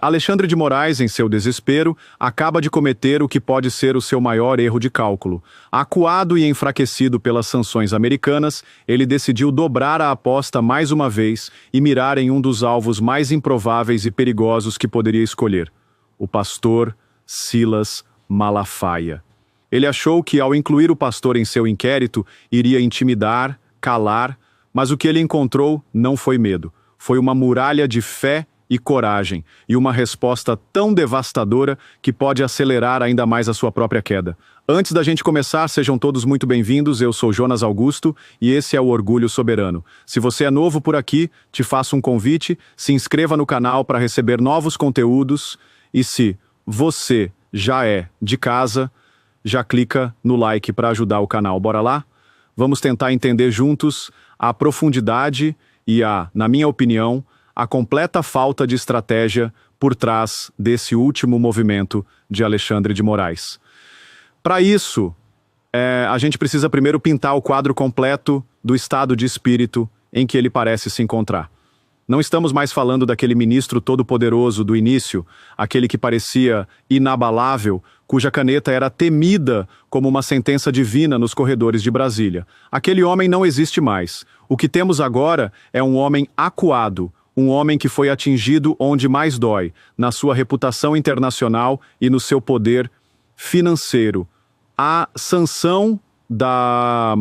Alexandre de Moraes, em seu desespero, acaba de cometer o que pode ser o seu maior erro de cálculo. Acuado e enfraquecido pelas sanções americanas, ele decidiu dobrar a aposta mais uma vez e mirar em um dos alvos mais improváveis e perigosos que poderia escolher: o pastor Silas Malafaia. Ele achou que, ao incluir o pastor em seu inquérito, iria intimidar, calar, mas o que ele encontrou não foi medo. Foi uma muralha de fé e coragem, e uma resposta tão devastadora que pode acelerar ainda mais a sua própria queda. Antes da gente começar, sejam todos muito bem-vindos. Eu sou Jonas Augusto e esse é o Orgulho Soberano. Se você é novo por aqui, te faço um convite: se inscreva no canal para receber novos conteúdos, e se você já é de casa, já clica no like para ajudar o canal. Bora lá? Vamos tentar entender juntos a profundidade e na minha opinião, a completa falta de estratégia por trás desse último movimento de Alexandre de Moraes. Para isso, a gente precisa primeiro pintar o quadro completo do estado de espírito em que ele parece se encontrar. Não estamos mais falando daquele ministro todo-poderoso do início, aquele que parecia inabalável, cuja caneta era temida como uma sentença divina nos corredores de Brasília. Aquele homem não existe mais. O que temos agora é um homem acuado, um homem que foi atingido onde mais dói, na sua reputação internacional e no seu poder financeiro. A sanção da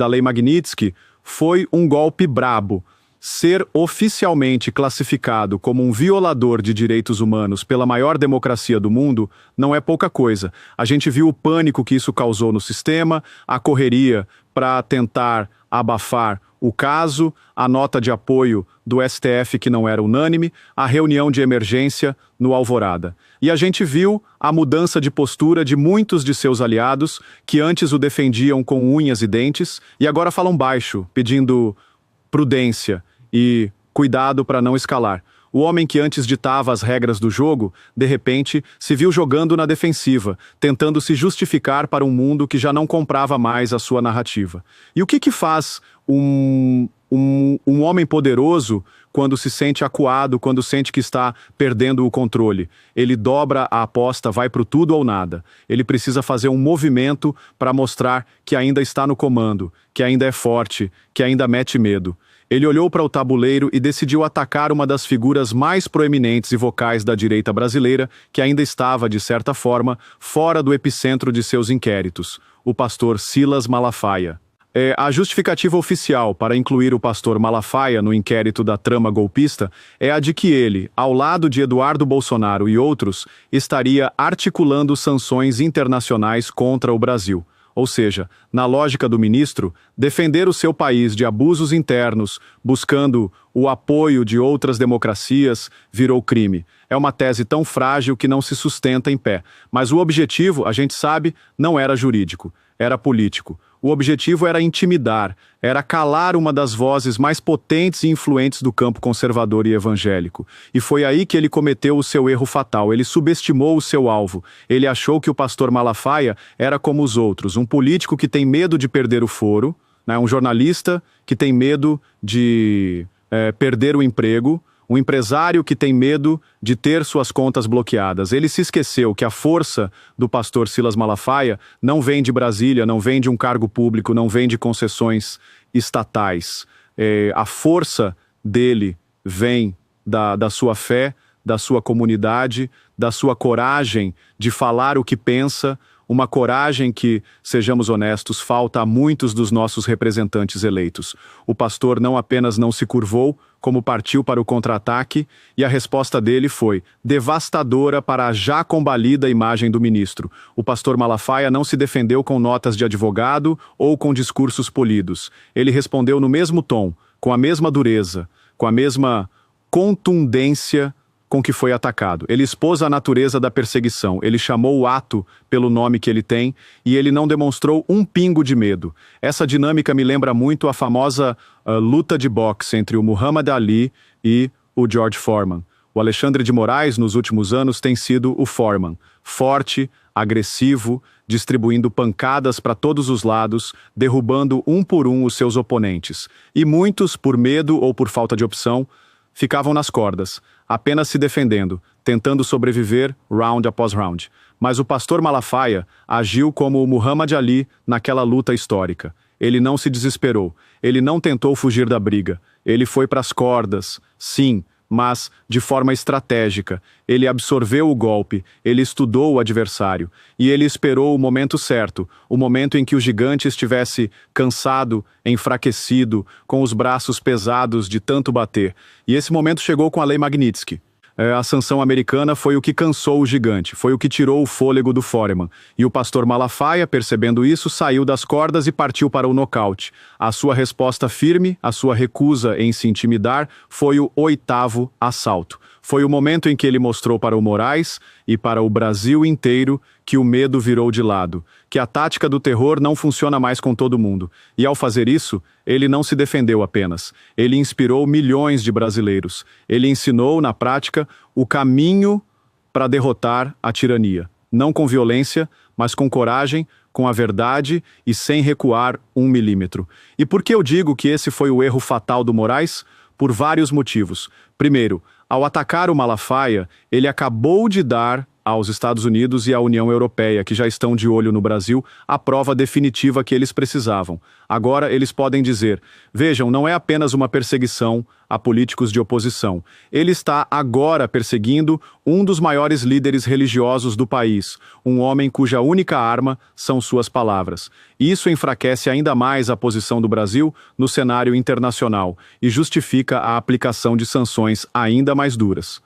Lei Magnitsky foi um golpe brabo. Ser oficialmente classificado como um violador de direitos humanos pela maior democracia do mundo não é pouca coisa. A gente viu o pânico que isso causou no sistema, a correria para tentar abafar o caso, a nota de apoio do STF que não era unânime, a reunião de emergência no Alvorada. E a gente viu a mudança de postura de muitos de seus aliados que antes o defendiam com unhas e dentes e agora falam baixo, pedindo prudência e cuidado para não escalar. O homem que antes ditava as regras do jogo, de repente, se viu jogando na defensiva, tentando se justificar para um mundo que já não comprava mais a sua narrativa. E o que faz um homem poderoso quando se sente acuado, quando sente que está perdendo o controle? Ele dobra a aposta, vai pro tudo ou nada. Ele precisa fazer um movimento para mostrar que ainda está no comando, que ainda é forte, que ainda mete medo. Ele olhou para o tabuleiro e decidiu atacar uma das figuras mais proeminentes e vocais da direita brasileira, que ainda estava, de certa forma, fora do epicentro de seus inquéritos: o pastor Silas Malafaia. A justificativa oficial para incluir o pastor Malafaia no inquérito da trama golpista é a de que ele, ao lado de Eduardo Bolsonaro e outros, estaria articulando sanções internacionais contra o Brasil. Ou seja, na lógica do ministro, defender o seu país de abusos internos, buscando o apoio de outras democracias, virou crime. É uma tese tão frágil que não se sustenta em pé. Mas o objetivo, a gente sabe, não era jurídico, era político. O objetivo era intimidar, era calar uma das vozes mais potentes e influentes do campo conservador e evangélico. E foi aí que ele cometeu o seu erro fatal. Ele subestimou o seu alvo. Ele achou que o pastor Malafaia era como os outros, um político que tem medo de perder o foro, né? Um jornalista que tem medo de perder o emprego, um empresário que tem medo de ter suas contas bloqueadas. Ele se esqueceu que a força do pastor Silas Malafaia não vem de Brasília, não vem de um cargo público, não vem de concessões estatais. A força dele vem da sua fé, da sua comunidade, da sua coragem de falar o que pensa, uma coragem que, sejamos honestos, falta a muitos dos nossos representantes eleitos. O pastor não apenas não se curvou, como partiu para o contra-ataque, e a resposta dele foi devastadora para a já combalida imagem do ministro. O pastor Malafaia não se defendeu com notas de advogado ou com discursos polidos. Ele respondeu no mesmo tom, com a mesma dureza, com a mesma contundência com que foi atacado. Ele expôs a natureza da perseguição, ele chamou o ato pelo nome que ele tem e ele não demonstrou um pingo de medo. Essa dinâmica me lembra muito a famosa luta de boxe entre o Muhammad Ali e o George Foreman. O Alexandre de Moraes, nos últimos anos, tem sido o Foreman, forte, agressivo, distribuindo pancadas para todos os lados, derrubando um por um os seus oponentes. E muitos, por medo ou por falta de opção, ficavam nas cordas, apenas se defendendo, tentando sobreviver round após round. Mas o pastor Malafaia agiu como o Muhammad Ali naquela luta histórica. Ele não se desesperou, ele não tentou fugir da briga, ele foi para as cordas, sim, mas de forma estratégica. Ele absorveu o golpe, ele estudou o adversário, e ele esperou o momento certo, o momento em que o gigante estivesse cansado, enfraquecido, com os braços pesados de tanto bater. E esse momento chegou com a Lei Magnitsky. A sanção americana foi o que cansou o gigante, foi o que tirou o fôlego do Foreman. E o pastor Malafaia, percebendo isso, saiu das cordas e partiu para o nocaute. A sua resposta firme, a sua recusa em se intimidar, foi o 8º assalto. Foi o momento em que ele mostrou para o Moraes e para o Brasil inteiro que o medo virou de lado, que a tática do terror não funciona mais com todo mundo. E ao fazer isso, ele não se defendeu apenas. Ele inspirou milhões de brasileiros. Ele ensinou, na prática, o caminho para derrotar a tirania. Não com violência, mas com coragem, com a verdade e sem recuar 1 milímetro. E por que eu digo que esse foi o erro fatal do Moraes? Por vários motivos. Primeiro, ao atacar o Malafaia, ele acabou de dar aos Estados Unidos e à União Europeia, que já estão de olho no Brasil, a prova definitiva que eles precisavam. Agora eles podem dizer, vejam, não é apenas uma perseguição a políticos de oposição. Ele está agora perseguindo um dos maiores líderes religiosos do país, um homem cuja única arma são suas palavras. Isso enfraquece ainda mais a posição do Brasil no cenário internacional e justifica a aplicação de sanções ainda mais duras.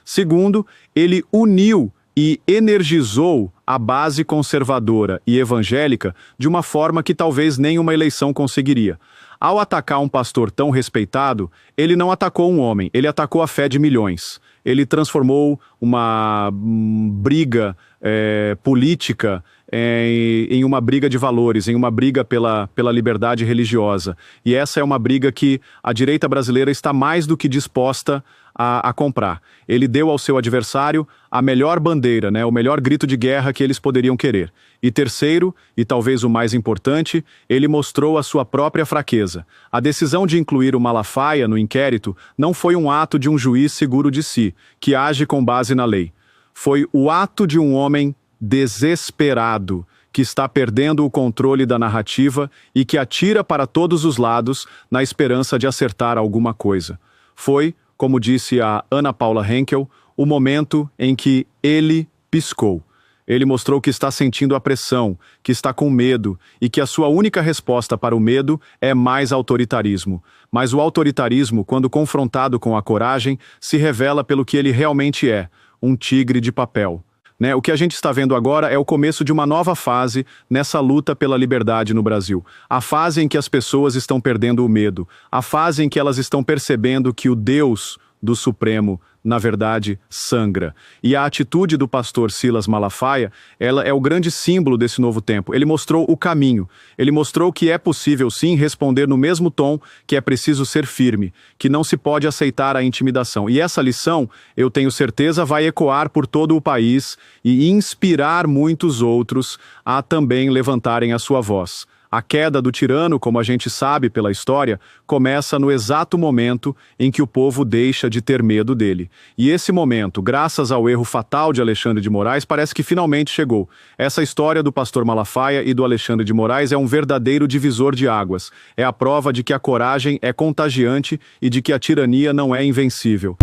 Segundo, ele uniu e energizou a base conservadora e evangélica de uma forma que talvez nenhuma eleição conseguiria. Ao atacar um pastor tão respeitado, ele não atacou um homem, ele atacou a fé de milhões. Ele transformou uma briga política em uma briga de valores, em uma briga pela liberdade religiosa. E essa é uma briga que a direita brasileira está mais do que disposta a comprar. Ele deu ao seu adversário a melhor bandeira, o melhor grito de guerra que eles poderiam querer. E terceiro, e talvez o mais importante, ele mostrou a sua própria fraqueza. A decisão de incluir o Malafaia no inquérito não foi um ato de um juiz seguro de si, que age com base na lei. Foi o ato de um homem desesperado, que está perdendo o controle da narrativa e que atira para todos os lados na esperança de acertar alguma coisa. Foi, como disse a Ana Paula Henkel, o momento em que ele piscou. Ele mostrou que está sentindo a pressão, que está com medo e que a sua única resposta para o medo é mais autoritarismo. Mas o autoritarismo, quando confrontado com a coragem, se revela pelo que ele realmente é, um tigre de papel. O que a gente está vendo agora é o começo de uma nova fase nessa luta pela liberdade no Brasil. A fase em que as pessoas estão perdendo o medo. A fase em que elas estão percebendo que o Deus do Supremo, na verdade, sangra. E a atitude do pastor Silas Malafaia, ela é o grande símbolo desse novo tempo. Ele mostrou o caminho. Ele mostrou que é possível, sim, responder no mesmo tom, que é preciso ser firme, que não se pode aceitar a intimidação. E essa lição, eu tenho certeza, vai ecoar por todo o país e inspirar muitos outros a também levantarem a sua voz. A queda do tirano, como a gente sabe pela história, começa no exato momento em que o povo deixa de ter medo dele. E esse momento, graças ao erro fatal de Alexandre de Moraes, parece que finalmente chegou. Essa história do pastor Malafaia e do Alexandre de Moraes é um verdadeiro divisor de águas. É a prova de que a coragem é contagiante e de que a tirania não é invencível.